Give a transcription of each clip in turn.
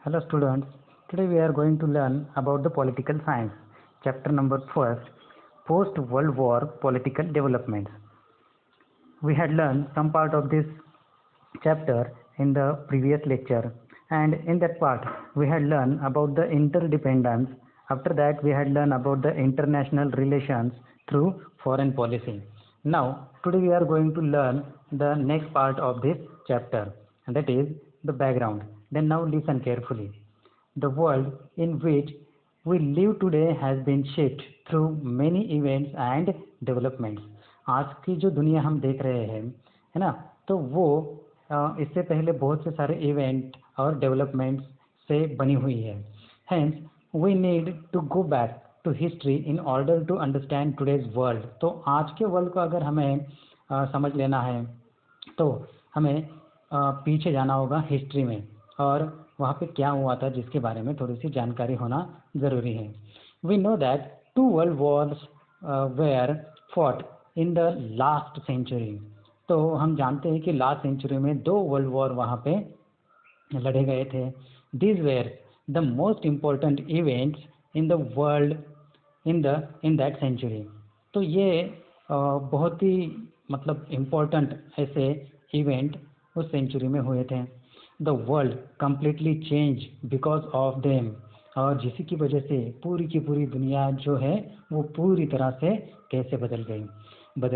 Hello students, today we are going to learn about the political science, chapter number 1, post-World War political developments. We had learned some part of this chapter in the previous lecture, and in that part we had learned about the interdependence. After that we had learned about the international relations through foreign policy. Now today we are going to learn the next part of this chapter, and that is the background. Then now listen carefully. The world in which we live today has been shaped through many events and developments. आज की जो दुनिया हम देख रहे हैं, है ना, तो वो इससे पहले बहुत से सारे इवेंट और डेवलपमेंट्स से बनी हुई है. Hence, we need to go back to history in order to understand today's world. तो आज के वर्ल्ड को अगर हमें समझ लेना है तो हमें पीछे जाना होगा हिस्ट्री में, और वहाँ पे क्या हुआ था जिसके बारे में थोड़ी सी जानकारी होना ज़रूरी है. We know that 2 world wars were fought in the last century. तो हम जानते हैं कि लास्ट सेंचुरी में 2 वर्ल्ड वॉर वहाँ पे लड़े गए थे. These were the most important events in the world in that century. तो ये बहुत ही मतलब इम्पोर्टेंट ऐसे इवेंट उस सेंचुरी में हुए थे. The world completely change because of them. और जिसी की वजह से पूरी की पूरी दुनिया जो है वो पूरी तरह से कैसे बदल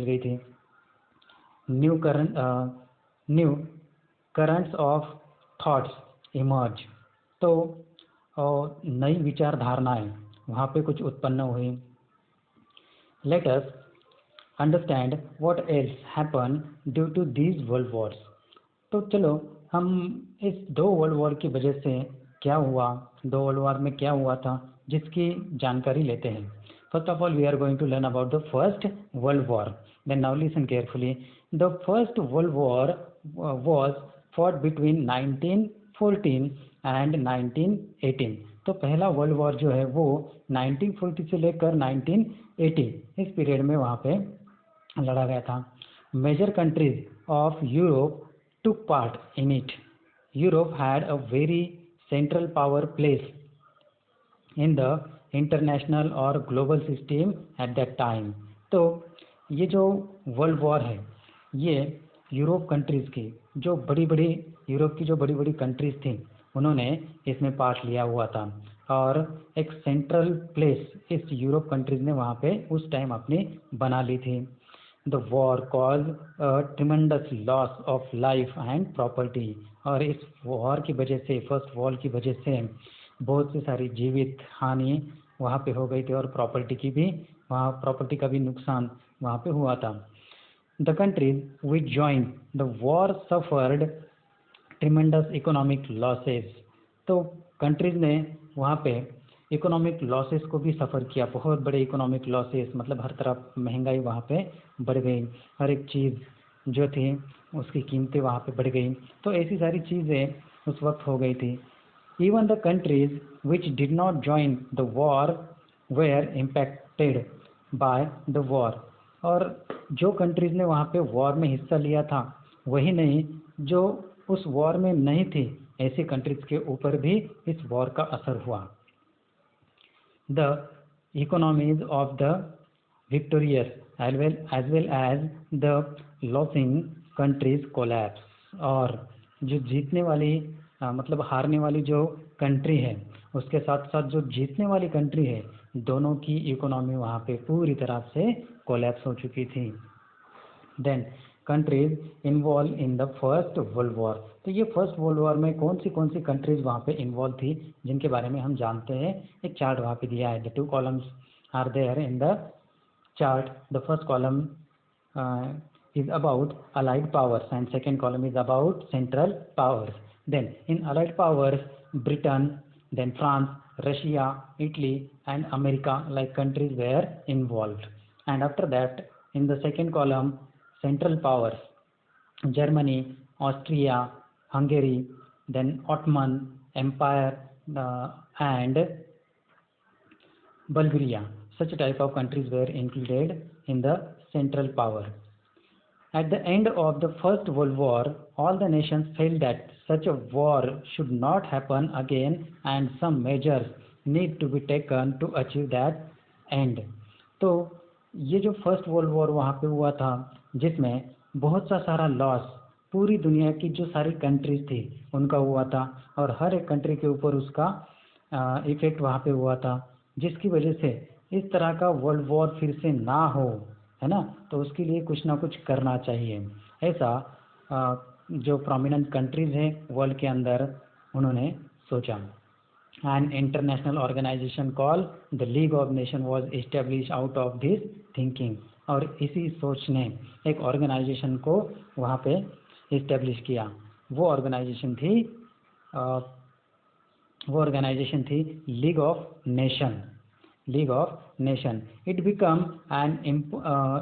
गई थी. New currents of thoughts emerge. तो नई विचारधारणाएं वहाँ पे कुछ उत्पन्न हुई. Let us understand what else happen due to these world wars. तो चलो हम इस 2 वर्ल्ड वॉर की वजह से क्या हुआ, 2 वर्ल्ड वॉर में क्या हुआ था जिसकी जानकारी लेते हैं. First of all we are going to learn about the first world war. Then now listen carefully. The first world war was fought between 1914 and 1918. तो पहला वर्ल्ड वॉर जो है वो 1940 से लेकर 1980 इस पीरियड में वहाँ पे लड़ा गया था. Major countries of Europe took part in it. Europe had a very central power place in the international or global system at that time. तो ये जो वर्ल्ड वॉर है ये यूरोप कंट्रीज़ की जो बड़ी बड़ी कंट्रीज़ थी उन्होंने इसमें पार्ट लिया हुआ था, और एक सेंट्रल प्लेस इस यूरोप कंट्रीज़ ने वहाँ पे उस टाइम अपनी बना ली थी. The war caused a tremendous loss of life and property. और इस वॉर की वजह से, फर्स्ट वॉर की वजह से बहुत सी सारी जीवित हानि वहाँ पे हो गई थी, और प्रॉपर्टी का भी नुकसान वहाँ पे हुआ था. The countries which joined the war suffered tremendous economic losses. तो कंट्रीज ने वहाँ पे इकोनॉमिक लॉसेस को भी सफ़र किया. बहुत बड़े इकोनॉमिक लॉसेस, मतलब हर तरफ महंगाई वहाँ पे बढ़ गई, हर एक चीज़ जो थी उसकी कीमतें वहाँ पे बढ़ गई. तो ऐसी सारी चीज़ें उस वक्त हो गई थी. Even the countries which did not join the war were impacted by the war. और जो कंट्रीज़ ने वहाँ पे वॉर में हिस्सा लिया था वही नहीं, जो उस वॉर में नहीं थी ऐसी कंट्रीज़ के ऊपर भी इस वॉर का असर हुआ. The economies of the victorious as well as the losing countries collapse. और जो जीतने वाली मतलब हारने वाली जो कंट्री है उसके साथ साथ जो जीतने वाली कंट्री है, दोनों की इकोनॉमी वहाँ पे पूरी तरह से कोलैप्स हो चुकी थी. Then countries involve in the first world war. तो ये फर्स्ट वर्ल्ड वॉर में कौन सी कंट्रीज वहाँ पे इन्वॉल्व थी जिनके बारे में हम जानते हैं. एक चार्ट वहाँ पे दिया है. The 2 columns are there in the chart. The first column is about allied powers and second column is about central powers. Then in allied powers, Britain, then France, Russia, Italy and America like countries were involved. And after that in the second column, central powers, Germany, Austria, Hungary, then Ottoman Empire and Bulgaria. Such type of countries were included in the central power. At the end of the First World War, all the nations felt that such a war should not happen again and some measures need to be taken to achieve that end. तो ये जो first world war वहाँ पे हुआ था, जिसमें बहुत सा सारा लॉस पूरी दुनिया की जो सारी कंट्रीज थी उनका हुआ था, और हर एक कंट्री के ऊपर उसका इफेक्ट वहाँ पे हुआ था, जिसकी वजह से इस तरह का वर्ल्ड वॉर फिर से ना हो, है ना। तो उसके लिए कुछ ना कुछ करना चाहिए, ऐसा जो प्रोमिनेंट कंट्रीज हैं वर्ल्ड के अंदर उन्होंने सोचा। An international organisation call the League of Nation was establish out of this thinking, और इसी सोच ने एक ऑर्गेनाइजेशन को वहाँ पे इस्टेब्लिश किया। वो ऑर्गेनाइजेशन थी League of nation. League of Nation. It became an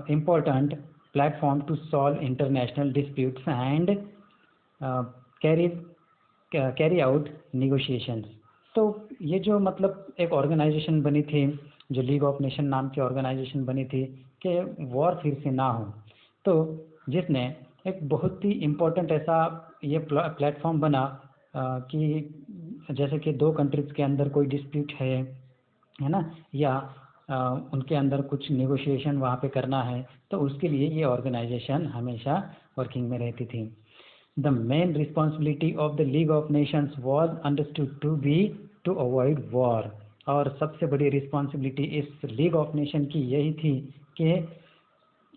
important platform to solve international disputes and carry out negotiations. तो ये जो मतलब एक ऑर्गेनाइजेशन बनी थी, जो लीग ऑफ नेशन नाम की ऑर्गेनाइजेशन बनी थी कि वॉर फिर से ना हो, तो जिसने एक बहुत ही इम्पोर्टेंट ऐसा ये प्लेटफॉर्म बना कि जैसे कि दो कंट्रीज के अंदर कोई डिस्प्यूट है ना, या उनके अंदर कुछ नेगोशिएशन वहाँ पे करना है, तो उसके लिए ये ऑर्गेनाइजेशन हमेशा वर्किंग में रहती थी। The main responsibility of the League of Nations was understood to be to avoid war, और सबसे बड़ी रिस्पॉन्सिबिलिटी इस लीग ऑफ नेशन की यही थी कि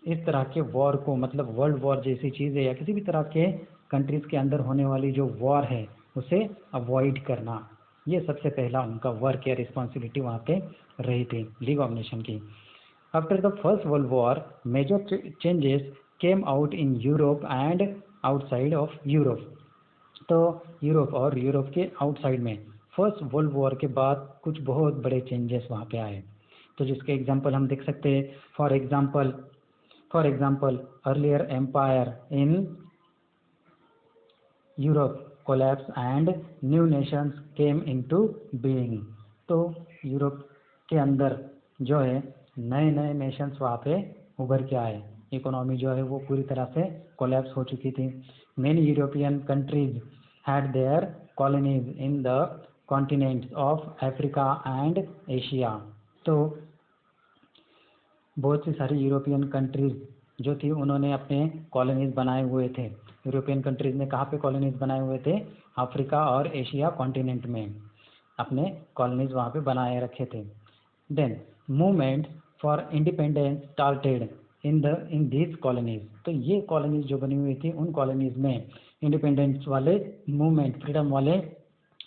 इस तरह के वॉर को, मतलब वर्ल्ड वॉर जैसी चीज़ या किसी भी तरह के कंट्रीज़ के अंदर होने वाली जो वॉर है उसे अवॉइड करना, ये सबसे पहला उनका वर्क या रिस्पॉन्सिबिलिटी वहाँ पे रही थी लीग ऑफ नेशन की। After the first world war major changes came out in Europe and outside of Europe. तो यूरोप और यूरोप के आउटसाइड में फर्स्ट वर्ल्ड वॉर के बाद कुछ बहुत बड़े चेंजेस वहाँ पे आए, तो जिसके एग्जांपल हम देख सकते हैं। For example earlier empire in Europe collapse and new nations came into being। तो यूरोप के अंदर जो है नए नए नेशंस वहाँ पे उभर के आए, इकोनॉमी जो है वो पूरी तरह से कोलैप्स हो चुकी थी। Many European countries had there colonies in the continents of Africa and Asia. तो बहुत सी सारी यूरोपियन कंट्रीज जो थी उन्होंने अपने कॉलोनीज बनाए हुए थे। यूरोपियन कंट्रीज ने कहाँ पे कॉलोनीज बनाए हुए थे? अफ्रीका और एशिया कॉन्टिनेंट में अपने कॉलोनीज वहाँ पे बनाए रखे थे। Then movement for independence started in this colonies. तो ये कॉलोनीज जो बनी हुई थी उन कॉलोनीज में इंडिपेंडेंस वाले मूवमेंट, फ्रीडम वाले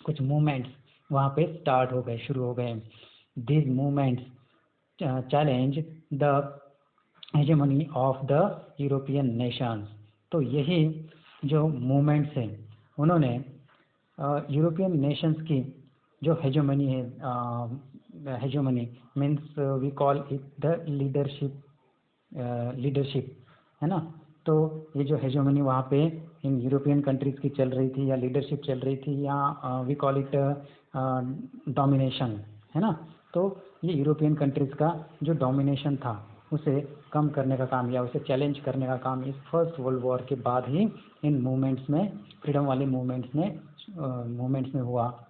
कुछ मूवमेंट्स वहाँ पे स्टार्ट हो गए, शुरू हो गए। This movements challenge the hegemony of the European Nations. तो यही जो मूवमेंट्स हैं उन्होंने यूरोपियन नेशंस की जो हेजेमनी है, hegemony means we call it the leadership, है ना। तो ये जो हेजेमनी वहाँ पे इन यूरोपियन कंट्रीज़ की चल रही थी, या लीडरशिप चल रही थी, या वी कॉल इट डोमिनेशन, है ना। तो ये यूरोपियन कंट्रीज़ का जो डोमिनेशन था उसे कम करने का काम या उसे चैलेंज करने का काम इस फर्स्ट वर्ल्ड वॉर के बाद ही इन मूवमेंट्स में, फ्रीडम वाले मूवमेंट्स में हुआ।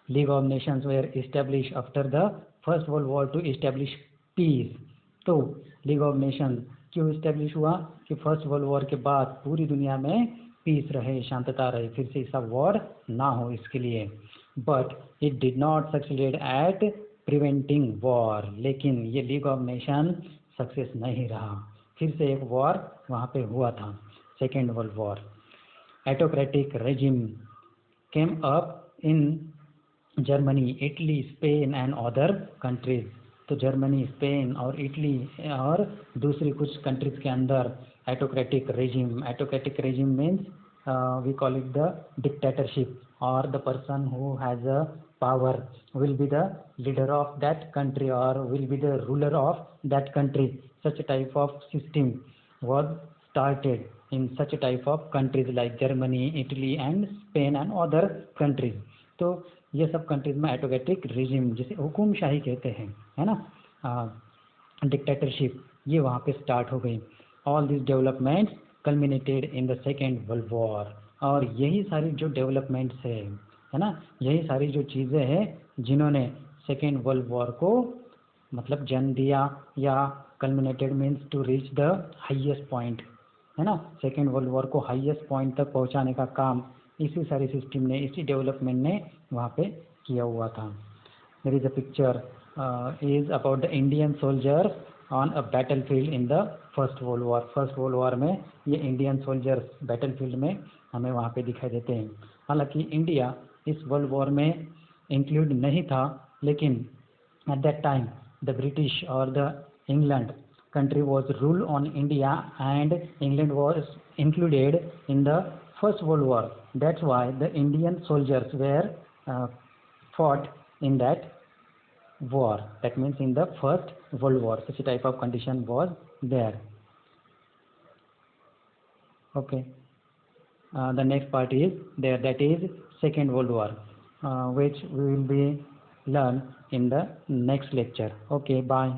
League of Nations were establish after the first world war to establish peace. तो लीग ऑफ नेशन क्यों इस्टेब्लिश हुआ? कि फर्स्ट वर्ल्ड वॉर के बाद पूरी दुनिया में पीस रहे, शांतता रहे, फिर से ऐसा वॉर ना हो इसके लिए। But it did not succeed at preventing war. लेकिन ये लीग ऑफ नेशन सक्सेस नहीं रहा, फिर से एक वॉर वहाँ पे हुआ था, second world war. Autocratic regime came up in Germany, Italy, Spain and other countries. तो जर्मनी, स्पेन और इटली और दूसरी कुछ कंट्रीज के अंदर autocratic regime means we call it the dictatorship, और the person who has a power will be the leader of that country or will be the ruler of that country. Such a type of system was started in such a type of countries like Germany, Italy and Spain and other countries. तो ये सब countries में autocratic regime, जिसे हुकुमशाही कहते हैं, है ना, dictatorship, ये वहाँ पे स्टार्ट हो गई। All this developments culminated in the second world war. और यही सारी जो डेवलपमेंट्स है ना, यही सारी जो चीज़ें हैं जिन्होंने सेकेंड वर्ल्ड वॉर को मतलब जन्म दिया, या culminated means to reach the highest point, है ना, सेकेंड वर्ल्ड वॉर को हाईएस्ट पॉइंट तक पहुंचाने का काम इसी सारी सिस्टम ने, इसी डेवलपमेंट ने वहाँ पे किया हुआ था। There is a picture is about the Indian soldiers on a battle field in the first world war. First world war में ये इंडियन सोल्जर्स बैटल फील्ड में हमें वहाँ पे दिखाई देते हैं। हालांकि इंडिया इस वर्ल्ड वॉर में इंक्लूड नहीं था, लेकिन at that time the British or the England country was rule on India, and England was included in the first world war. That's why the Indian soldiers were fought in that war, that means in the first world war. Such a type of condition was there. Okay, the next part is there, that is second world war, which we will be learn in the next lecture. Okay, bye.